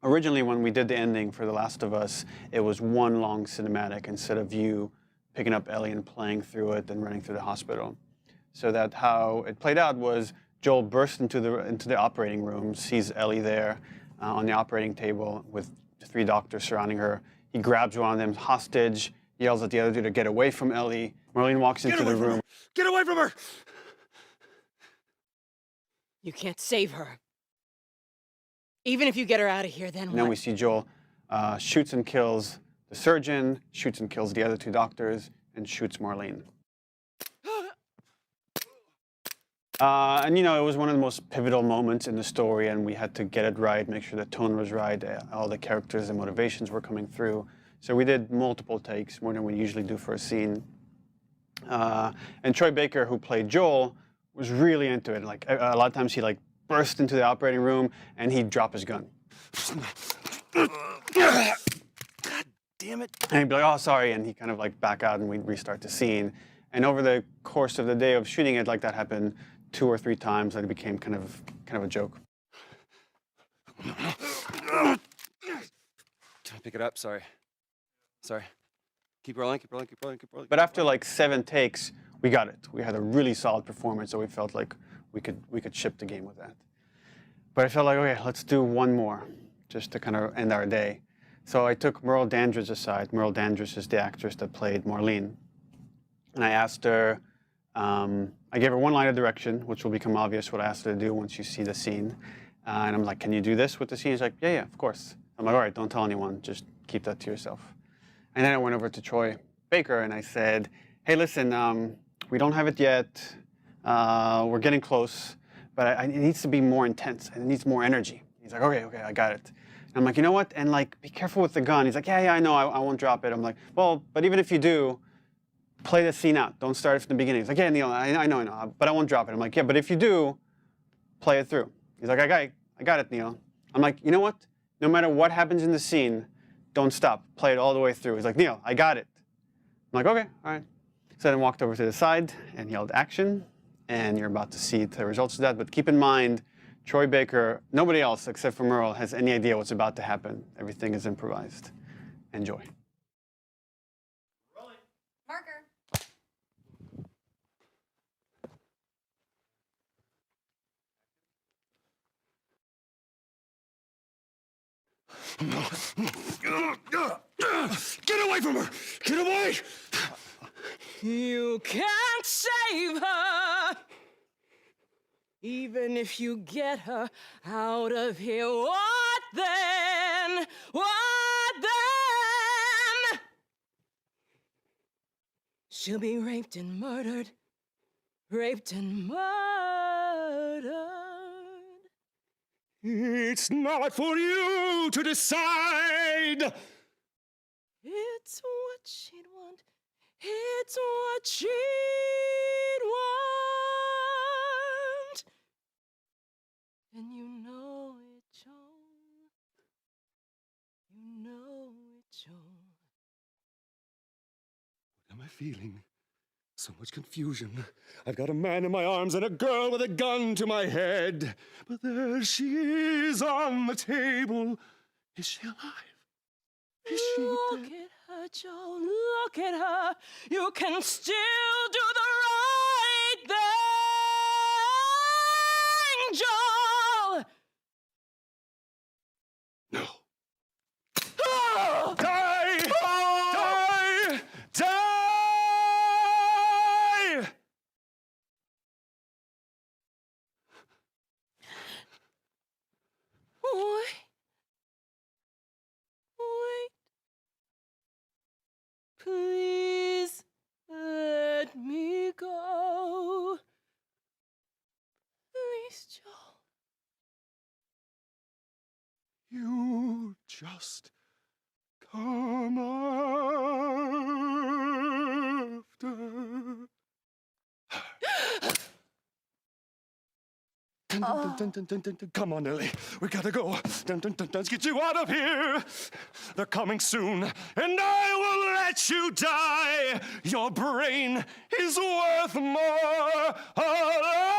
Originally, when we did the ending for The Last of Us, it was one long cinematic instead of you picking up Ellie and playing through it and running through the hospital. So that how it played out was Joel bursts into the operating room, sees Ellie there on the operating table with 3 doctors surrounding her. He grabs one of them hostage, yells at the other dude to get away from Ellie. Marlene walks into the room. Get away from her! You can't save her. Even if you get her out of here, then And what? then we see Joel shoots and kills the surgeon, shoots and kills the other 2 doctors, and shoots Marlene. And you know, it was one of the most pivotal moments in the story, and we had to get it right, make sure the tone was right, all the characters and motivations were coming through. So we did multiple takes, more than we usually do for a scene. And Troy Baker, who played Joel, was really into it. Like a lot of times, he like burst into the operating room and he'd drop his gun. God damn it. And he'd be like, "Oh, sorry," and he kind of like back out, and we'd restart the scene. And over the course of the day of shooting it, like that happened 2 or 3 times, and it became kind of a joke. Can I pick it up? Sorry. Keep rolling. But after like 7 takes, we got it. We had a really solid performance, so we felt like we could ship the game with that. But I felt like, okay, let's do one more, just to kind of end our day. So I took Merle Dandridge aside. Merle Dandridge is the actress that played Marlene. And I asked her, I gave her one line of direction, which will become obvious what I asked her to do once you see the scene. And I'm like, "Can you do this with the scene?" She's like, yeah, of course. I'm like, "All right, don't tell anyone, just keep that to yourself." And then I went over to Troy Baker and I said, "Hey, listen, we don't have it yet. We're getting close, but it needs to be more intense and it needs more energy." He's like, okay, I got it. And I'm like, "You know what? And like, be careful with the gun." He's like, yeah, I know, I won't drop it. I'm like, "Well, but even if you do, play the scene out. Don't start it from the beginning." He's like, "Yeah, Neil, I know, but I won't drop it." I'm like, "Yeah, but if you do, play it through." He's like, I got it, Neil." I'm like, "You know what? No matter what happens in the scene, don't stop. Play it all the way through." He's like, "Neil, I got it." I'm like, "Okay, all right." So then I walked over to the side and yelled action, and you're about to see the results of that. But keep in mind, Troy Baker, nobody else except for Merle has any idea what's about to happen. Everything is improvised. Enjoy. Marker. Get away from her! Get away! You can't save her. Even if you get her out of here, what then? What then? She'll be raped and murdered. Raped and murdered. It's not for you to decide! It's what she'd want. It's what she'd want. And you know it, Joel. You know it, Joel. What am I feeling? So much confusion. I've got a man in my arms and a girl with a gun to my head. But there she is on the table. Is she alive? Is she Look dead? at her, Joel. Look at her. You can still do the right thing, Joel. No. Ah! Die! Die! Die! Wait. Please let me go. Please, Joel. You just come after. Come on, Ellie. We gotta go. Let's get you out of here. They're coming soon, and I will let you die. Your brain is worth more alive.